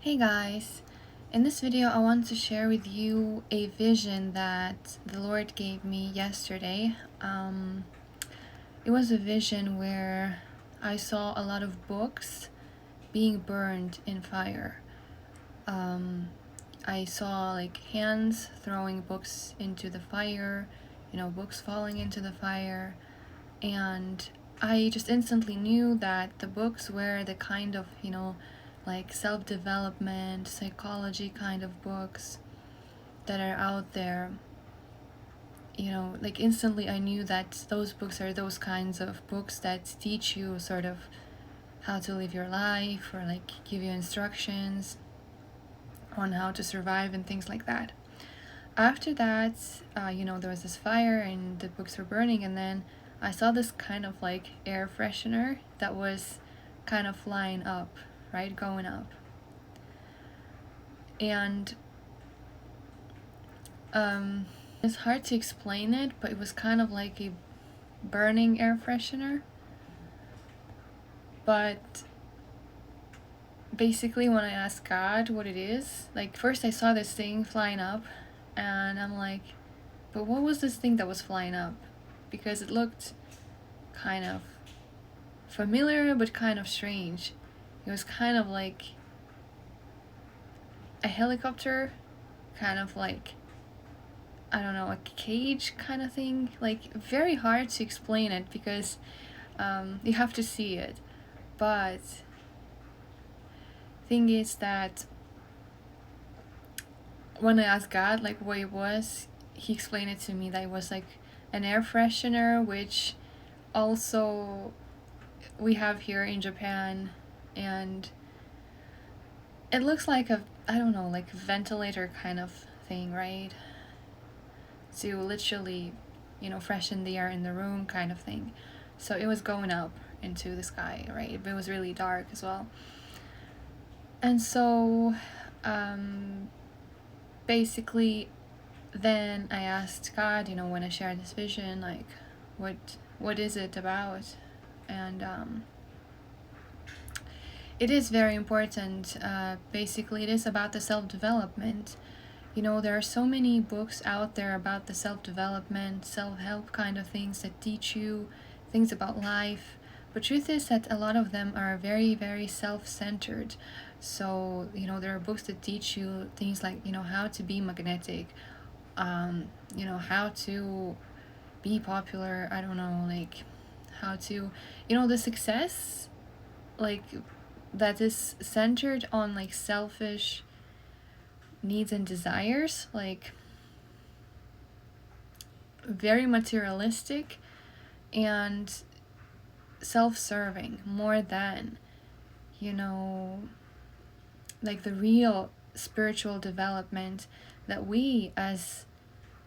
Hey guys, in this video I want to share with you a vision that the Lord gave me yesterday. It was a vision where I saw a lot of books being burned in fire. I saw like hands throwing books into the fire, books falling into the fire, and I just instantly knew that the books were the kind of, like self-development, psychology kind of books that are out there. Like instantly I knew that those books are those kinds of books that teach you sort of how to live your life, or like give you instructions on how to survive and things like that. After that, there was this fire and the books were burning, and then I saw this kind of like air freshener that was kind of flying up, right, going up. And it's hard to explain it, but it was kind of like a burning air freshener. But basically when I asked God what it is, like first I saw this thing flying up and I'm like, but what was this thing that was flying up? Because it looked kind of familiar but kind of strange. It was kind of like a helicopter, kind of like, I don't know, a cage kind of thing. Like very hard to explain it because you have to see it. But thing is that when I asked God like what it was, he explained it to me that it was like an air freshener, which also we have here in Japan, and it looks like a, I don't know, like ventilator kind of thing, right? To literally, freshen the air in the room kind of thing. So it was going up into the sky, right? It was really dark as well. And so basically then I asked God, when I shared this vision, like what is it about? And it is very important. Basically it is about the self-development. There are so many books out there about the self-development, self-help kind of things that teach you things about life. But truth is that a lot of them are very, very self-centered. So, there are books that teach you things like, how to be magnetic, how to be popular, I don't know, like how to, the success, like that is centered on like selfish needs and desires, like very materialistic and self-serving more than, like the real spiritual development that we as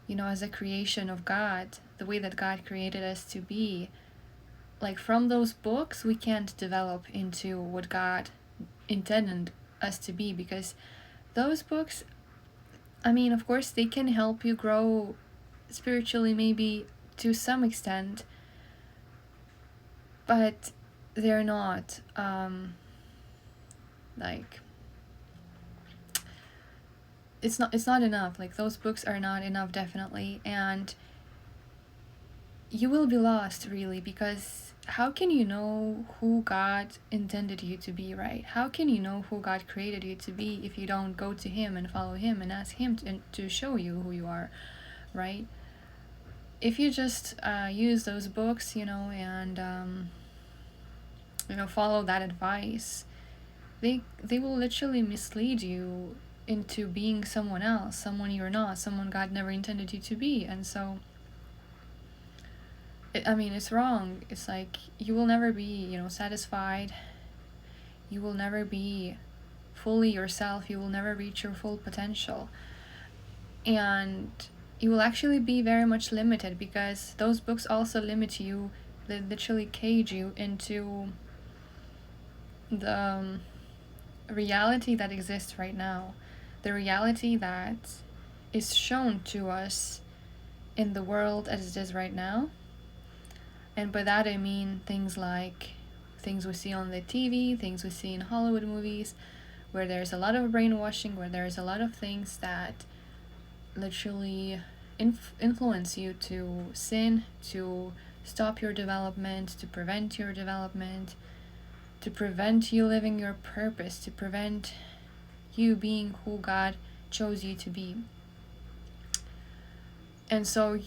a creation of God, the way that God created us to be, like from those books we can't develop into what God intended us to be, because those books, I mean, of course they can help you grow spiritually maybe to some extent, but they're not like it's not enough. Like those books are not enough, definitely. And you will be lost really, because how can you know who God intended you to be, right? How can you know who God created you to be if you don't go to him and follow him and ask him to show you who you are, right? If you just use those books, and follow that advice, they will literally mislead you into being someone else, someone you're not, someone God never intended you to be. And so it's wrong. It's like you will never be, satisfied. You will never be fully yourself. You will never reach your full potential. And you will actually be very much limited, because those books also limit you. They literally cage you into the reality that exists right now, the reality that is shown to us in the world as it is right now. And by that I mean things like things we see on the TV, things we see in Hollywood movies, where there's a lot of brainwashing, where there's a lot of things that literally influence you to sin, to stop your development, to prevent your development, to prevent you living your purpose, to prevent you being who God chose you to be. And so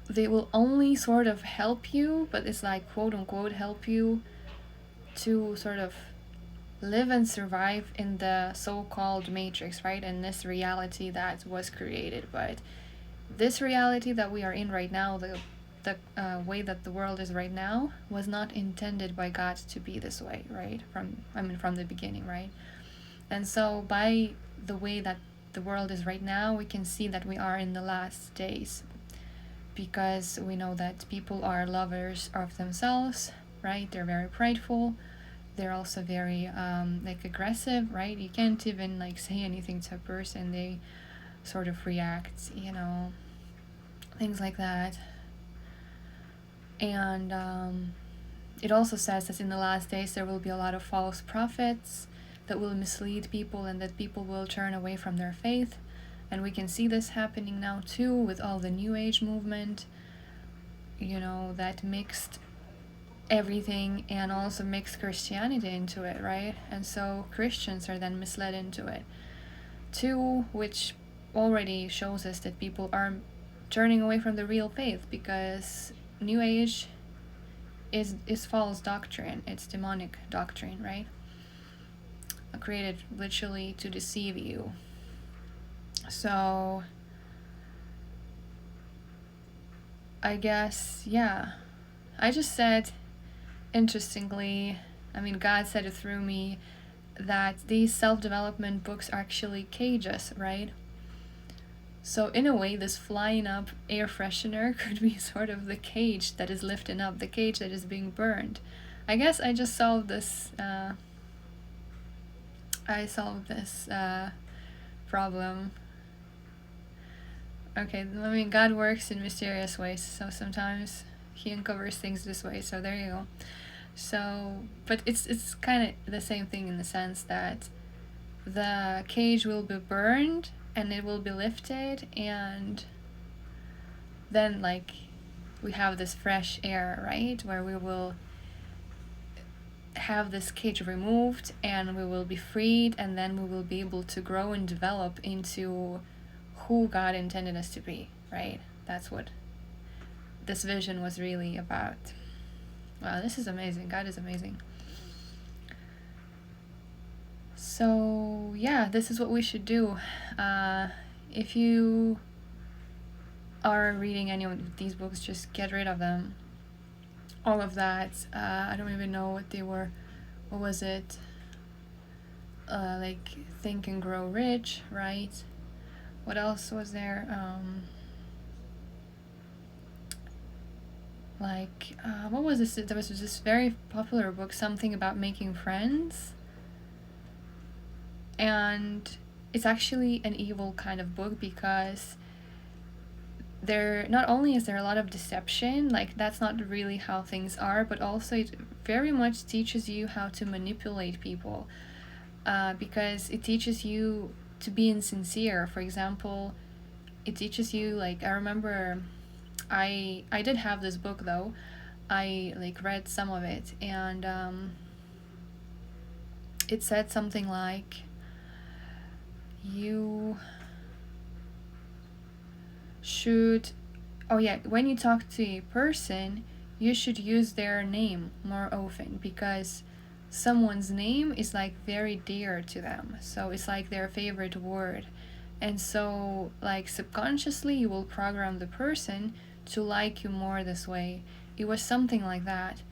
they will only sort of help you, but it's like quote unquote help you to sort of live and survive in the so-called matrix, right? In this reality that was created. But this reality that we are in right now, the way that the world is right now, was not intended by God to be this way, right? From the beginning, right? And so by the way that the world is right now, we can see that we are in the last days, because we know that people are lovers of themselves, right? They're very prideful. They're also very aggressive, right? You can't even say anything to a person, they sort of react, things like that. And it also says that in the last days there will be a lot of false prophets that will mislead people, and that people will turn away from their faith. And we can see this happening now too with all the New Age movement, that mixed everything and also mixed Christianity into it, right? And so Christians are then misled into it too, which already shows us that people are turning away from the real faith, because New Age is false doctrine. It's demonic doctrine, right? Created literally to deceive you. So I guess, yeah, I just said, interestingly, God said it through me, that these self-development books actually cage us, right? So in a way, this flying up air freshener could be sort of the cage that is lifting up, the cage that is being burned. I guess I just solved this, problem. Okay, God works in mysterious ways, so sometimes he uncovers things this way, so there you go. So, but it's kind of the same thing in the sense that the cage will be burned and it will be lifted, and then we have this fresh air, right, where we will have this cage removed and we will be freed, and then we will be able to grow and develop into who God intended us to be, right? That's what this vision was really about. Wow, this is amazing. God is amazing. So yeah, this is what we should do. If you are reading any of these books, just get rid of them. All of that. I don't even know what they were. What was it? Think and Grow Rich, right? What else was there? What was this? There was this very popular book, something about making friends. And it's actually an evil kind of book, because there not only is there a lot of deception, that's not really how things are, but also it very much teaches you how to manipulate people, because it teaches you to be insincere. For example, it teaches you, I remember I did have this book though. I read some of it, and it said something like, you should, when you talk to a person, you should use their name more often, because someone's name is very dear to them, so it's their favorite word. And so subconsciously you will program the person to like you more this way. It was something like that.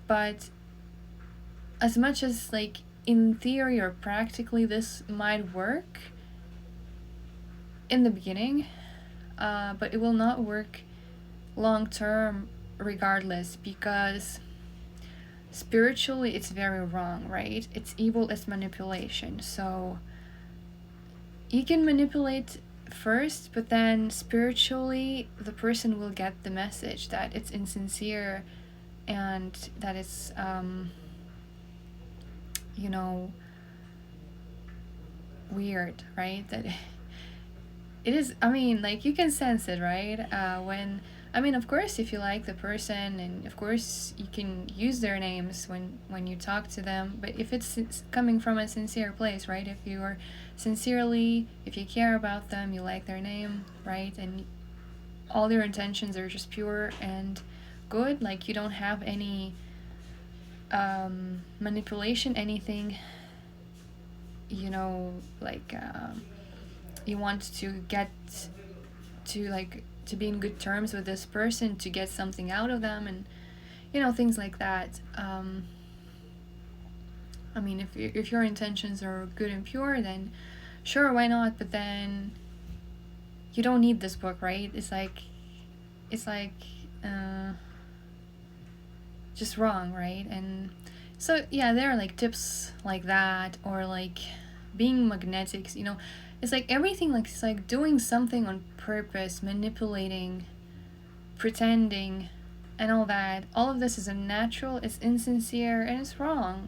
But as much as in theory or practically this might work in the beginning, but it will not work long term regardless, because spiritually it's very wrong, right? It's evil, it's manipulation. So you can manipulate first, but then spiritually the person will get the message that it's insincere, and that it's weird, right? That it is, I mean, like, you can sense it, right? When, I mean, of course, if you like the person, and of course you can use their names when you talk to them, but if it's coming from a sincere place, right? If you are sincerely, if you care about them, you like their name, right? And all your intentions are just pure and good, like, you don't have any manipulation, anything, you know, like, you want to get to, like, to be in good terms with this person, to get something out of them, and things like that. I mean, if your intentions are good and pure, then sure, why not? But then you don't need this book, right? It's like uh, just wrong, right? And so yeah, there are like tips like that, or like being magnetic. It's like everything, like, it's like doing something on purpose, manipulating, pretending, and all that. All of this is unnatural, it's insincere, and it's wrong.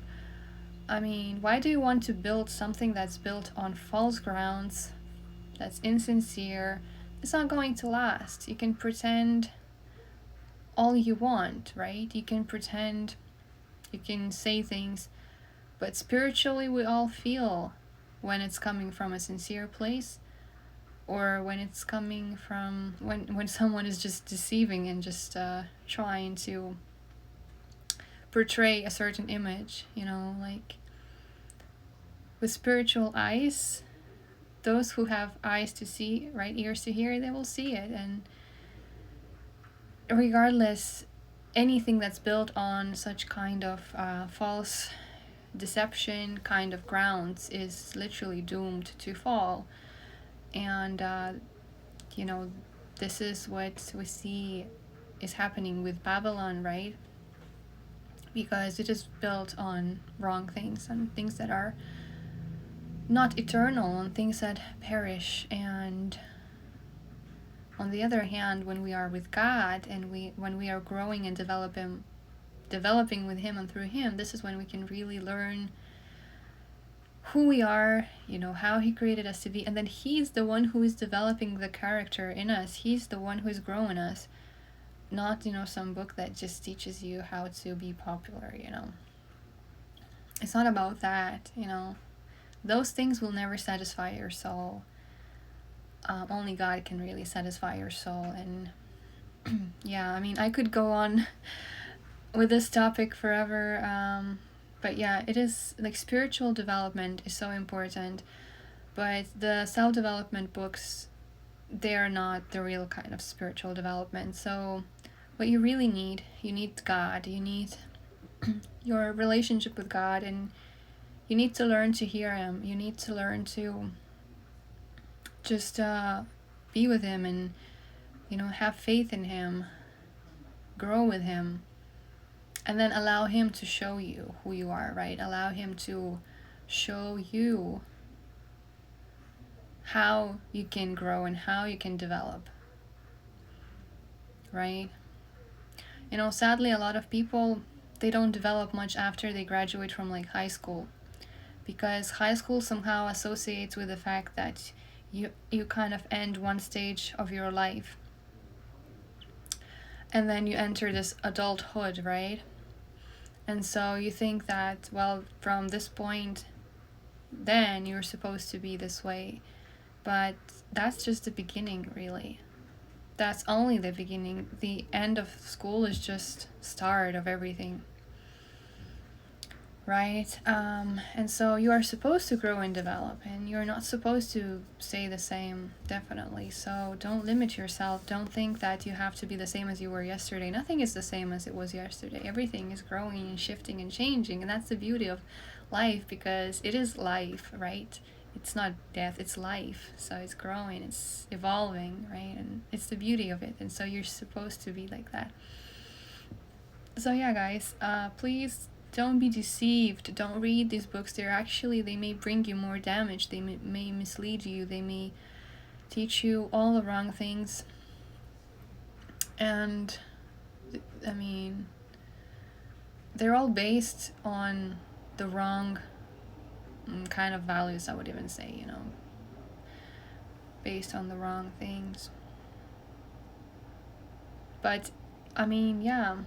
I mean, why do you want to build something that's built on false grounds, that's insincere? It's not going to last. You can pretend all you want, right? You can pretend, you can say things, but spiritually, we all feel when it's coming from a sincere place, or when it's coming from when someone is just deceiving and just trying to portray a certain image, like, with spiritual eyes, those who have eyes to see, right, ears to hear, they will see it. And regardless, anything that's built on such kind of false deception kind of grounds is literally doomed to fall. And this is what we see is happening with Babylon, right? Because it is built on wrong things, and things that are not eternal, and things that perish. And on the other hand, when we are with God, and when we are growing and developing with Him and through Him, this is when we can really learn who we are, how He created us to be. And then He's the one who is developing the character in us. He's the one who is growing us, not some book that just teaches you how to be popular. It's not about that. Those things will never satisfy your soul. Only God can really satisfy your soul. And yeah, I mean, I could go on with this topic forever, but yeah, it is like spiritual development is so important, but the self-development books, they are not the real kind of spiritual development. So what you really need, you need God, you need your relationship with God, and you need to learn to hear Him. You need to learn to just be with Him, and have faith in Him, grow with Him, and then allow Him to show you who you are, right? Allow Him to show you how you can grow and how you can develop, right? Sadly, a lot of people, they don't develop much after they graduate from like high school, because high school somehow associates with the fact that you kind of end one stage of your life, and then you enter this adulthood, right? And so you think that, well, from this point, then you're supposed to be this way. But that's just the beginning, really. That's only the beginning. The end of school is just start of everything, right? And so you are supposed to grow and develop, and you're not supposed to stay the same, definitely. So don't limit yourself. Don't think that you have to be the same as you were yesterday. Nothing is the same as it was yesterday. Everything is growing and shifting and changing, and that's the beauty of life, because it is life, right? It's not death, it's life. So it's growing, it's evolving, right? And it's the beauty of it. And so you're supposed to be like that. So yeah, guys, please don't be deceived. Don't read these books. They may bring you more damage. They may mislead you. They may teach you all the wrong things. And I mean, they're all based on the wrong kind of values, I would even say, you know, based on the wrong things. But I mean, yeah,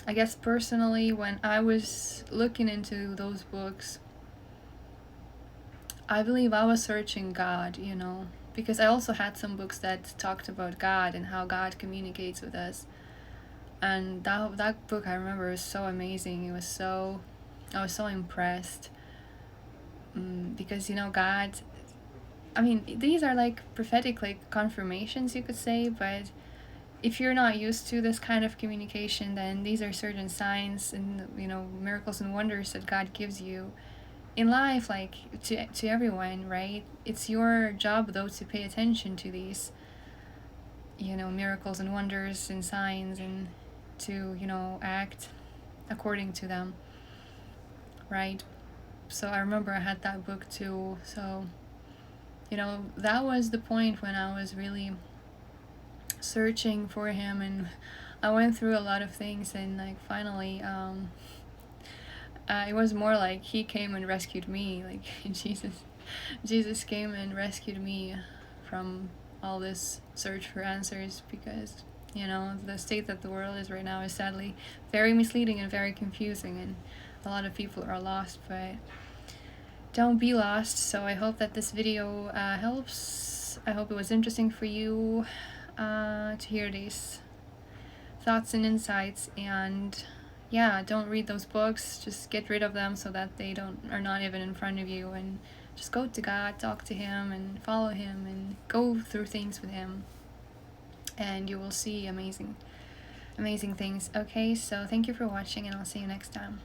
I guess personally, when I was looking into those books, I believe I was searching God, you know, because I also had some books that talked about God and how God communicates with us. And that book, I remember, was so amazing. I was so impressed, because, you know, God, I mean, these are like prophetic, like confirmations, you could say, but if you're not used to this kind of communication, then these are certain signs and, you know, miracles and wonders that God gives you in life, like to everyone, right? It's your job though to pay attention to these, you know, miracles and wonders and signs, and to, you know, act according to them, right? So I remember I had that book too. So, you know, that was the point when I was really searching for him, and I went through a lot of things, and like finally, it was more like he came and rescued me, like Jesus came and rescued me from all this search for answers, because, you know, the state that the world is right now is sadly very misleading and very confusing, and a lot of people are lost. But don't be lost. So I hope that this video helps. I hope it was interesting for you to hear these thoughts and insights. And yeah, don't read those books. Just get rid of them so that they are not even in front of you, and just go to God, talk to him, and follow him, and go through things with him, and you will see amazing things. Okay, so thank you for watching, and I'll see you next time.